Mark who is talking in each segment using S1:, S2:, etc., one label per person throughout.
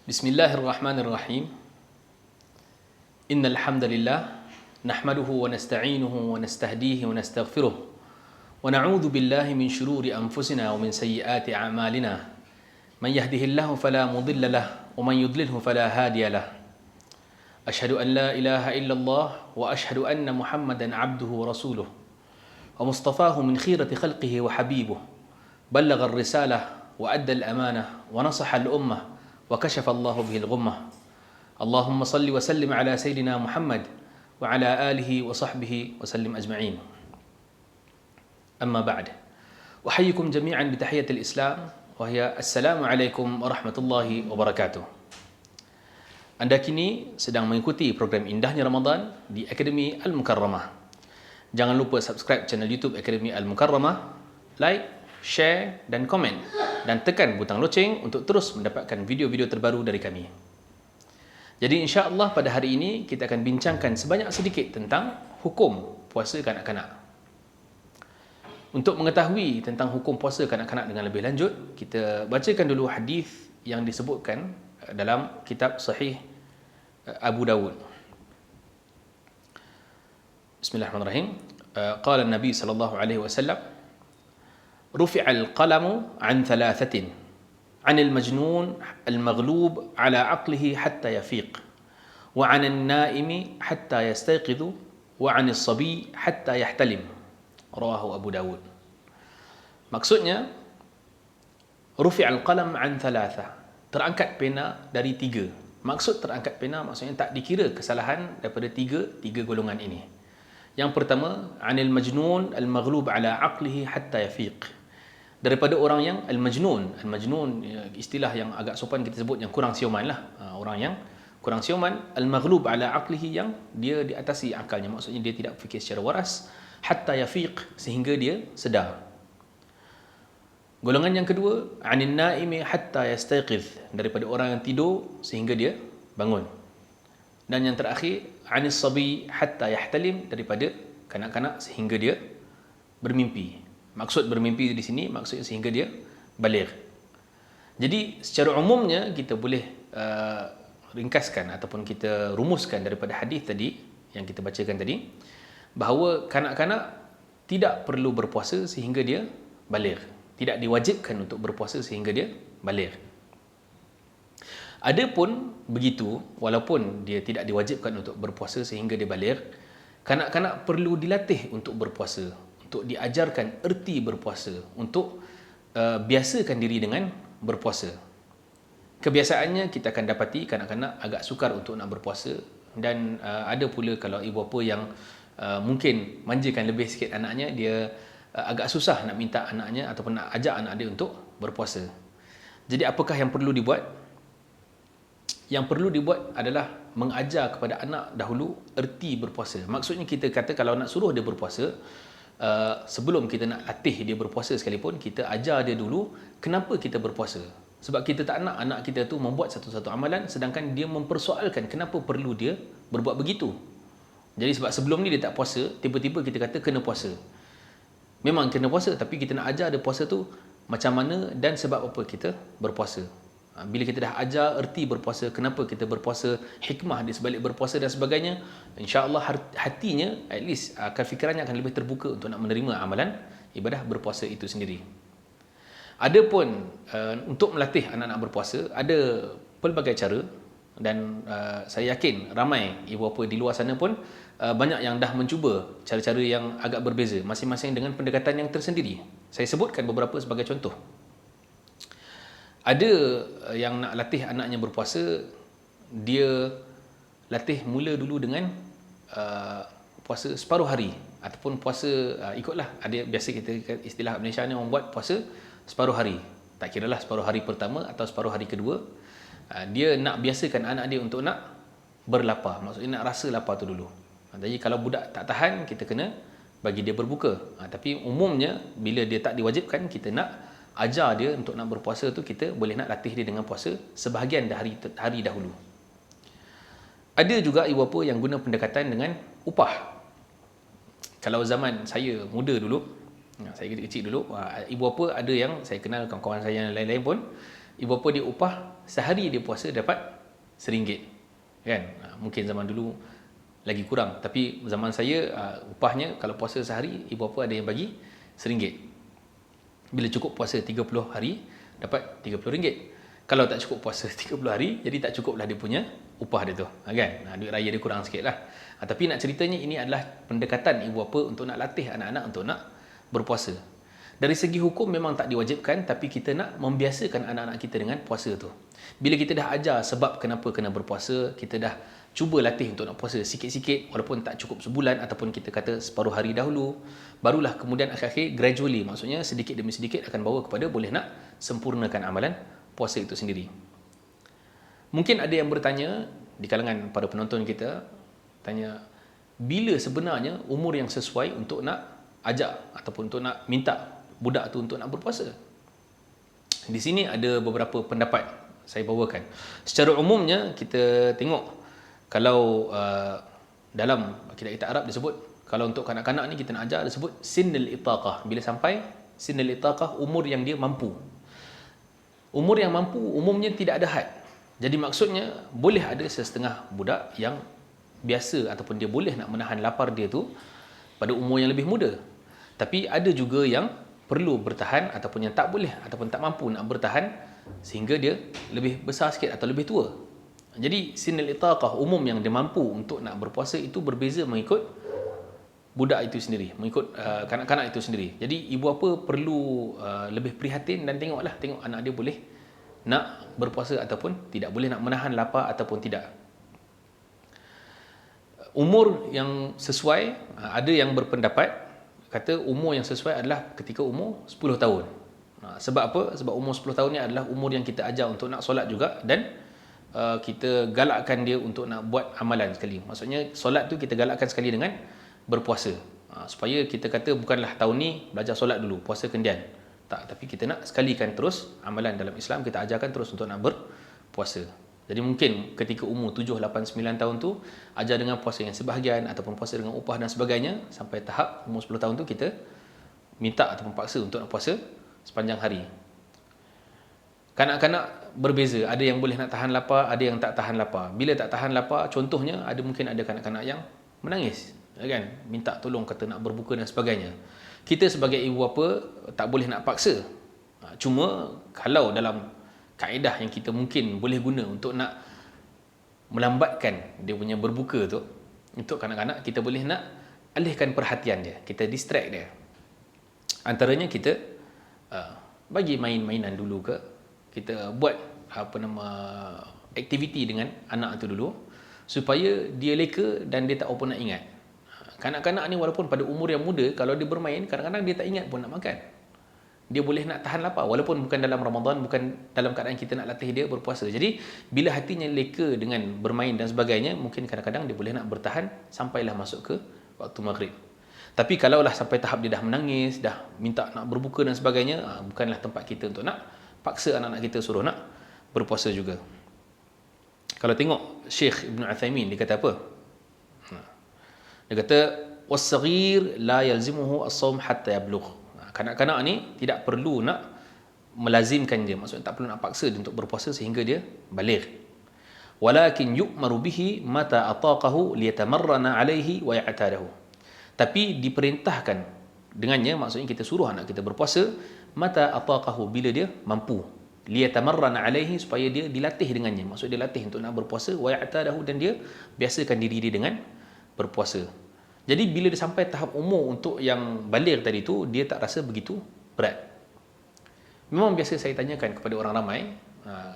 S1: Bismillahirrahmanirrahim. Innal hamdalillah nahmaduhu wa nasta'inuhu wa nastahdihi wa nastaghfiruh wa na'udzu billahi min shururi anfusina wa min sayyiati a'malina. Man yahdihillahu fala mudilla lahu wa man yudlilhu fala hadiya lahu. Ashhadu an la ilaha illallah wa ashhadu anna Muhammadan 'abduhu wa rasuluh wa mustafahu min khirati khalqihi wa habibuh. Ballagha ar-risalah wa adda al-amanah wa nasaha al-ummah وكشف الله به الغمة. اللهم صل وسلم على سيدنا محمد وعلى آله وصحبه وسلم أجمعين. أما بعد، أحييكم جميعا بتحية الإسلام وهي السلام عليكم ورحمة الله وبركاته. Anda kini sedang mengikuti program Indahnya Ramadan di Akademi Al-Mukarramah. Jangan lupa subscribe channel YouTube Akademi Al-Mukarramah, like, share dan komen, dan tekan butang loceng untuk terus mendapatkan video-video terbaru dari kami. Jadi insya-Allah pada hari ini kita akan bincangkan sebanyak sedikit tentang hukum puasa kanak-kanak. Untuk mengetahui tentang hukum puasa kanak-kanak dengan lebih lanjut, kita bacakan dulu hadis yang disebutkan dalam kitab Sahih Abu Dawud. Bismillahirrahmanirrahim. Qala Nabi sallallahu alaihi wasallam, رفع القلم عن ثلاثة: عن المجنون المغلوب على عقله حتى يفيق، وعن النائم حتى يستيقظ، وعن الصبي حتى يحتلم. رواه أبو داود. Maksudnya, رفع القلم عن ثلاثة, terangkat pena dari tiga. Maksud terangkat pena maksudnya tak dikira kesalahan daripada tiga golongan ini. Yang pertama, عن المجنون المغلوب على عقله حتى يفيق, daripada orang yang al-majnun. Al-majnun istilah yang agak sopan kita sebut yang kurang siuman lah. Orang yang kurang siuman, al-maghlub ala aqlihi, yang dia diatasi akalnya, maksudnya dia tidak fikir secara waras, hatta yafiq, sehingga dia sedar. Golongan yang kedua, anin naimi hatta yastayqiz, daripada orang yang tidur sehingga dia bangun. Dan yang terakhir, anis sabi hatta yahtalim, daripada kanak-kanak sehingga dia bermimpi. Maksud bermimpi di sini maksudnya sehingga dia baligh. Jadi secara umumnya kita boleh ringkaskan ataupun kita rumuskan daripada hadis tadi yang kita bacakan tadi, bahawa kanak-kanak tidak perlu berpuasa sehingga dia baligh, tidak diwajibkan untuk berpuasa sehingga dia baligh. Adapun begitu, walaupun dia tidak diwajibkan untuk berpuasa sehingga dia baligh, kanak-kanak perlu dilatih untuk berpuasa, untuk diajarkan erti berpuasa, untuk biasakan diri dengan berpuasa. Kebiasaannya kita akan dapati kanak-kanak agak sukar untuk nak berpuasa, dan ada pula kalau ibu bapa yang mungkin manjakan lebih sikit anaknya, dia agak susah nak minta anaknya ataupun nak ajak anak dia untuk berpuasa. Jadi apakah yang perlu dibuat? Yang perlu dibuat adalah mengajar kepada anak dahulu erti berpuasa. Maksudnya kita kata kalau nak suruh dia berpuasa, sebelum kita nak latih dia berpuasa sekalipun, kita ajar dia dulu kenapa kita berpuasa. Sebab kita tak nak anak kita tu membuat satu-satu amalan sedangkan dia mempersoalkan kenapa perlu dia berbuat begitu. Jadi sebab sebelum ni dia tak puasa, tiba-tiba kita kata kena puasa. Memang kena puasa, tapi kita nak ajar dia puasa tu macam mana dan sebab apa kita berpuasa. Bila kita dah ajar erti berpuasa, kenapa kita berpuasa, hikmah di sebalik berpuasa dan sebagainya, insya-Allah hatinya, at least akal fikirannya akan lebih terbuka untuk nak menerima amalan ibadah berpuasa itu sendiri. Adapun untuk melatih anak-anak berpuasa, ada pelbagai cara, dan saya yakin ramai ibu bapa di luar sana pun banyak yang dah mencuba cara-cara yang agak berbeza, masing-masing dengan pendekatan yang tersendiri. Saya sebutkan beberapa sebagai contoh. Ada yang nak latih anaknya berpuasa, dia latih mula dulu dengan puasa separuh hari, ataupun puasa ikutlah, ada biasa kita istilah Malaysia ni orang buat puasa separuh hari. Tak kiralah separuh hari pertama atau separuh hari kedua, dia nak biasakan anak dia untuk nak berlapar, maksudnya nak rasa lapar tu dulu. Jadi kalau budak tak tahan, kita kena bagi dia berbuka. Tapi umumnya bila dia tak diwajibkan, kita nak ajar dia untuk nak berpuasa tu, kita boleh nak latih dia dengan puasa sebahagian hari dahulu. Ada juga ibu bapa yang guna pendekatan dengan upah. Kalau zaman saya muda dulu, saya kecil dulu, ibu bapa ada yang saya kenal, kawan-kawan saya yang lain-lain pun, ibu bapa dia upah sehari dia puasa dapat RM1 kan. Mungkin zaman dulu lagi kurang, tapi zaman saya upahnya kalau puasa sehari ibu bapa ada yang bagi RM1. Bila cukup puasa 30 hari dapat RM30. Kalau tak cukup puasa 30 hari, jadi tak cukuplah dia punya upah dia tu, kan? Duit raya dia kurang sikit lah. Tapi nak ceritanya ini adalah pendekatan ibu bapa untuk nak latih anak-anak untuk nak berpuasa. Dari segi hukum memang tak diwajibkan, tapi kita nak membiasakan anak-anak kita dengan puasa tu. Bila kita dah ajar sebab kenapa kena berpuasa, kita dah cuba latih untuk nak puasa sikit-sikit, walaupun tak cukup sebulan ataupun kita kata separuh hari dahulu, barulah kemudian akhir-akhir gradually, maksudnya sedikit demi sedikit akan bawa kepada boleh nak sempurnakan amalan puasa itu sendiri. Mungkin ada yang bertanya di kalangan para penonton kita, tanya bila sebenarnya umur yang sesuai untuk nak ajak ataupun untuk nak minta budak tu untuk nak berpuasa. Di sini ada beberapa pendapat saya bawakan. Secara umumnya kita tengok kalau dalam kitab-kitab Arab disebut, kalau untuk kanak-kanak ni kita nak ajar disebut sinnul itaqah. Bila sampai sinnul itaqah, umur yang dia mampu. Umur yang mampu umumnya tidak ada had. Jadi maksudnya boleh ada setengah budak yang biasa ataupun dia boleh nak menahan lapar dia tu pada umur yang lebih muda. Tapi ada juga yang perlu bertahan ataupun yang tak boleh ataupun tak mampu nak bertahan sehingga dia lebih besar sikit atau lebih tua. Jadi sinul itaqah umum yang dia mampu untuk nak berpuasa itu berbeza mengikut budak itu sendiri, mengikut kanak-kanak itu sendiri. Jadi ibu bapa perlu lebih prihatin dan tengok anak dia boleh nak berpuasa ataupun tidak, boleh nak menahan lapar ataupun tidak. Umur yang sesuai, ada yang berpendapat kata umur yang sesuai adalah ketika umur 10 tahun. Sebab apa? Sebab umur 10 tahun ni adalah umur yang kita ajar untuk nak solat juga, dan kita galakkan dia untuk nak buat amalan sekali. Maksudnya solat tu kita galakkan sekali dengan berpuasa. Supaya kita kata bukanlah tahun ni belajar solat dulu, puasa kemudian. Tak, tapi kita nak sekalikan terus amalan dalam Islam, kita ajarkan terus untuk nak berpuasa. Jadi mungkin ketika umur 7, 8, 9 tahun tu ajar dengan puasa yang sebahagian ataupun puasa dengan upah dan sebagainya, sampai tahap umur 10 tahun tu kita minta ataupun paksa untuk nak puasa sepanjang hari. Kanak-kanak berbeza, ada yang boleh nak tahan lapar, ada yang tak tahan lapar. Bila tak tahan lapar, contohnya mungkin ada kanak-kanak yang menangis, kan, minta tolong, kata nak berbuka dan sebagainya. Kita sebagai ibu bapa tak boleh nak paksa. Cuma kalau dalam kaedah yang kita mungkin boleh guna untuk nak melambatkan dia punya berbuka tu, untuk kanak-kanak kita boleh nak alihkan perhatian dia, kita distract dia. Antaranya kita bagi main-mainan dulu ke, kita buat aktiviti dengan anak tu dulu supaya dia leka dan dia tak apa nak ingat. Kanak-kanak ni walaupun pada umur yang muda, kalau dia bermain, kadang-kadang dia tak ingat pun nak makan. Dia boleh nak tahan lapar walaupun bukan dalam Ramadan, bukan dalam keadaan kita nak latih dia berpuasa. Jadi bila hatinya leka dengan bermain dan sebagainya, mungkin kadang-kadang dia boleh nak bertahan sampailah masuk ke waktu maghrib. Tapi kalaulah sampai tahap dia dah menangis, dah minta nak berbuka dan sebagainya, bukanlah tempat kita untuk nak paksa anak-anak kita suruh nak berpuasa juga. Kalau tengok Syekh Ibn Uthaymin, dia kata apa? Dia kata was-saghir la yalzimuhu as-shaum hatta yablugh. Kanak-kanak ni tidak perlu nak melazimkan dia, maksudnya tak perlu nak paksa dia untuk berpuasa sehingga dia baligh. Walakin yu'maru bihi mata ataqahu liyatamarrana alaihi wa ya'tadahu. Tapi diperintahkan dengannya, maksudnya kita suruh anak kita berpuasa mata ataqahu, bila dia mampu, liyatamarrana alaihi, supaya dia dilatih dengannya, maksud dia latih untuk nak berpuasa, wa ya'tadahu, dan dia biasakan diri dia dengan berpuasa. Jadi bila dia sampai tahap umur untuk yang baligh tadi tu, dia tak rasa begitu berat. Memang biasa saya tanyakan kepada orang ramai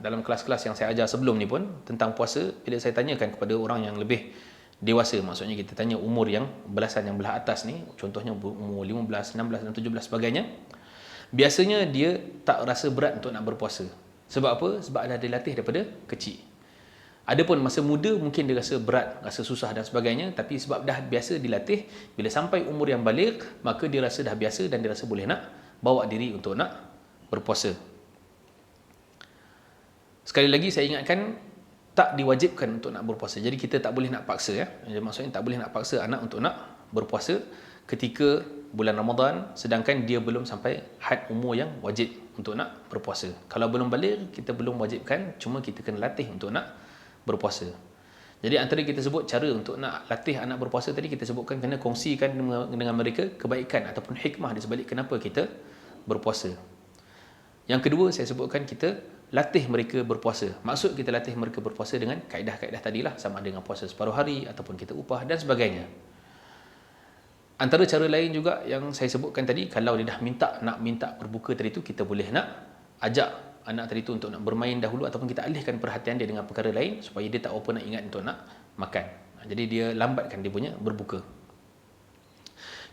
S1: dalam kelas-kelas yang saya ajar sebelum ni pun tentang puasa, bila saya tanyakan kepada orang yang lebih dewasa, maksudnya kita tanya umur yang belasan, yang belah atas ni, contohnya umur 15, 16 dan 17 sebagainya, biasanya dia tak rasa berat untuk nak berpuasa. Sebab apa? Sebab dah dilatih daripada kecil. Adapun masa muda mungkin dia rasa berat, rasa susah dan sebagainya, tapi sebab dah biasa dilatih, bila sampai umur yang baligh, maka dia rasa dah biasa dan dia rasa boleh nak bawa diri untuk nak berpuasa. Sekali lagi saya ingatkan, tak diwajibkan untuk nak berpuasa. Jadi kita tak boleh nak paksa, ya. Maksudnya tak boleh nak paksa anak untuk nak berpuasa ketika bulan Ramadan sedangkan dia belum sampai had umur yang wajib untuk nak berpuasa. Kalau belum balik, kita belum wajibkan, cuma kita kena latih untuk nak berpuasa. Jadi antara kita sebut cara untuk nak latih anak berpuasa tadi, kita sebutkan kena kongsikan dengan mereka kebaikan ataupun hikmah di sebalik kenapa kita berpuasa. Yang kedua, saya sebutkan kita latih mereka berpuasa. Maksud kita latih mereka berpuasa dengan kaedah-kaedah tadilah, sama ada dengan puasa separuh hari ataupun kita upah dan sebagainya. Antara cara lain juga yang saya sebutkan tadi, kalau dia dah nak minta berbuka tadi tu, kita boleh nak ajak anak tadi tu untuk nak bermain dahulu ataupun kita alihkan perhatian dia dengan perkara lain supaya dia tak apa nak ingat untuk nak makan. Jadi dia lambatkan dia punya berbuka.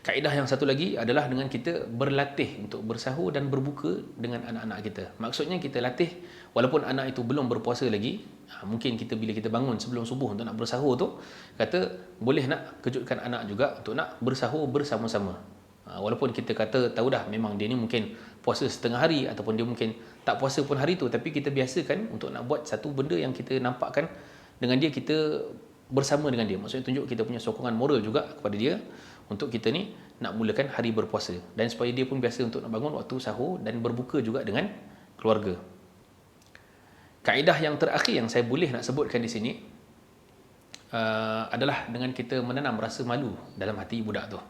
S1: Kaedah yang satu lagi adalah dengan kita berlatih untuk bersahur dan berbuka dengan anak-anak kita. Maksudnya kita latih walaupun anak itu belum berpuasa lagi, mungkin kita bila kita bangun sebelum subuh untuk nak bersahur tu, kata boleh nak kejutkan anak juga untuk nak bersahur bersama-sama. Walaupun kita kata tahu dah memang dia ni mungkin puasa setengah hari ataupun dia mungkin tak puasa pun hari tu, tapi kita biasakan untuk nak buat satu benda yang kita nampakkan dengan dia, kita bersama dengan dia. Maksudnya tunjuk kita punya sokongan moral juga kepada dia untuk kita ni nak mulakan hari berpuasa, dan supaya dia pun biasa untuk nak bangun waktu sahur dan berbuka juga dengan keluarga. Kaedah yang terakhir yang saya boleh nak sebutkan di sini adalah dengan kita menanam rasa malu dalam hati budak tu.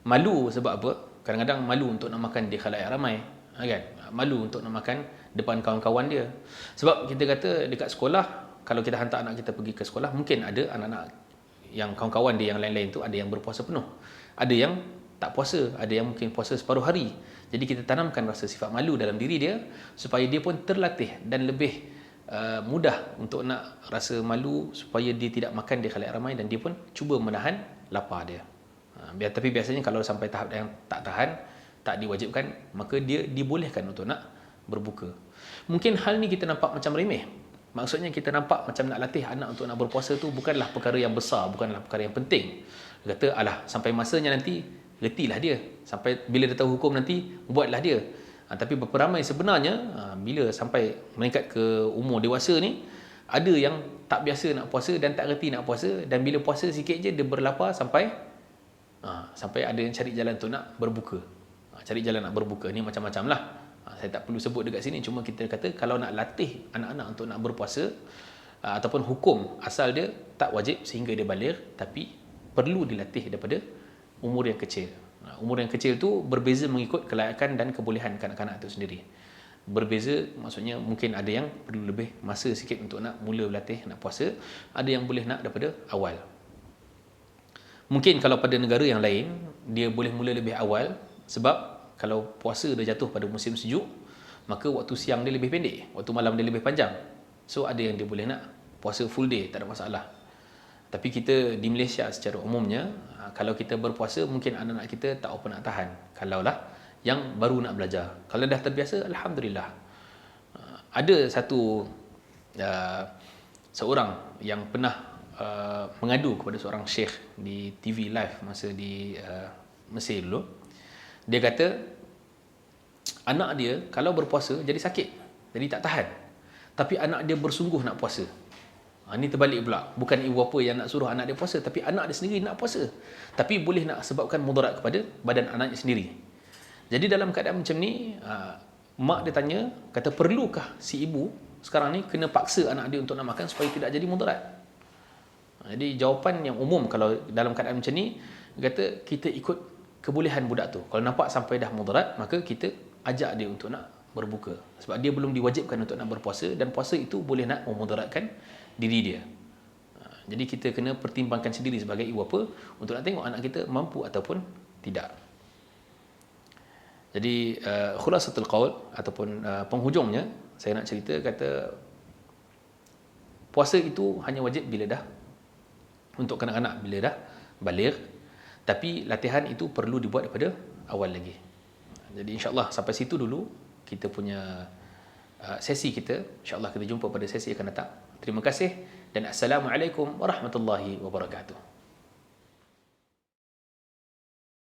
S1: Malu sebab apa? Kadang-kadang malu untuk nak makan di khalayak ramai, kan? Malu untuk nak makan depan kawan-kawan dia. Sebab kita kata dekat sekolah, kalau kita hantar anak kita pergi ke sekolah, mungkin ada anak-anak yang kawan-kawan dia yang lain-lain tu ada yang berpuasa penuh, ada yang tak puasa, ada yang mungkin puasa separuh hari. Jadi kita tanamkan rasa sifat malu dalam diri dia supaya dia pun terlatih dan lebih mudah untuk nak rasa malu supaya dia tidak makan di khalayak ramai dan dia pun cuba menahan lapar dia. Tapi biasanya kalau sampai tahap yang tak tahan, tak diwajibkan, maka dia dibolehkan untuk nak berbuka. Mungkin hal ni kita nampak macam remeh. Maksudnya kita nampak macam nak latih anak untuk nak berpuasa tu bukanlah perkara yang besar, bukanlah perkara yang penting. Dia kata, alah, sampai masanya nanti, retilah dia. Sampai bila dia tahu hukum nanti, buatlah dia. Tapi berapa ramai sebenarnya, bila sampai meningkat ke umur dewasa ni, ada yang tak biasa nak puasa dan tak reti nak puasa, dan bila puasa sikit je, dia berlapar sampai ada yang cari jalan untuk nak berbuka. Cari jalan nak berbuka ni macam-macam lah. Saya tak perlu sebut dekat sini, cuma kita kata kalau nak latih anak-anak untuk nak berpuasa, ataupun hukum asal dia tak wajib sehingga dia balik, tapi perlu dilatih daripada umur yang kecil. Umur yang kecil tu berbeza mengikut kelayakan dan kebolehan kanak-kanak itu sendiri. Berbeza, maksudnya mungkin ada yang perlu lebih masa sikit untuk nak mula berlatih nak puasa, ada yang boleh nak daripada awal. Mungkin kalau pada negara yang lain, dia boleh mula lebih awal, sebab kalau puasa dah jatuh pada musim sejuk, maka waktu siang dia lebih pendek, waktu malam dia lebih panjang. So ada yang dia boleh nak puasa full day, tak ada masalah. Tapi kita di Malaysia secara umumnya, kalau kita berpuasa, mungkin anak-anak kita tak apa nak tahan. Kalaulah yang baru nak belajar. Kalau dah terbiasa, alhamdulillah. Ada seorang yang pernah mengadu kepada seorang syekh di TV live masa di Mesir dulu. Dia kata anak dia kalau berpuasa jadi sakit, jadi tak tahan. Tapi anak dia bersungguh nak puasa. Ini terbalik pula. Bukan ibu bapa yang nak suruh anak dia puasa, tapi anak dia sendiri nak puasa. Tapi boleh nak sebabkan mudarat kepada badan anaknya sendiri. Jadi dalam keadaan macam ni, mak dia tanya, kata perlukah si ibu sekarang ni kena paksa anak dia untuk nak makan supaya tidak jadi mudarat? Jadi jawapan yang umum kalau dalam keadaan macam ni, dia kata kita ikut kebolehan budak tu. Kalau nampak sampai dah mudarat, maka kita ajak dia untuk nak berbuka. Sebab dia belum diwajibkan untuk nak berpuasa, dan puasa itu boleh nak memudaratkan diri dia. Jadi kita kena pertimbangkan sendiri sebagai ibu bapa untuk nak tengok anak kita mampu ataupun tidak. Jadi khulasatul qaul ataupun penghujungnya, saya nak cerita, kata puasa itu hanya wajib bila dah, untuk kanak-kanak bila dah baligh. Tapi latihan itu perlu dibuat daripada awal lagi. Jadi insyaAllah sampai situ dulu kita punya sesi kita. InsyaAllah kita jumpa pada sesi akan datang. Terima kasih dan Assalamualaikum warahmatullahi wabarakatuh.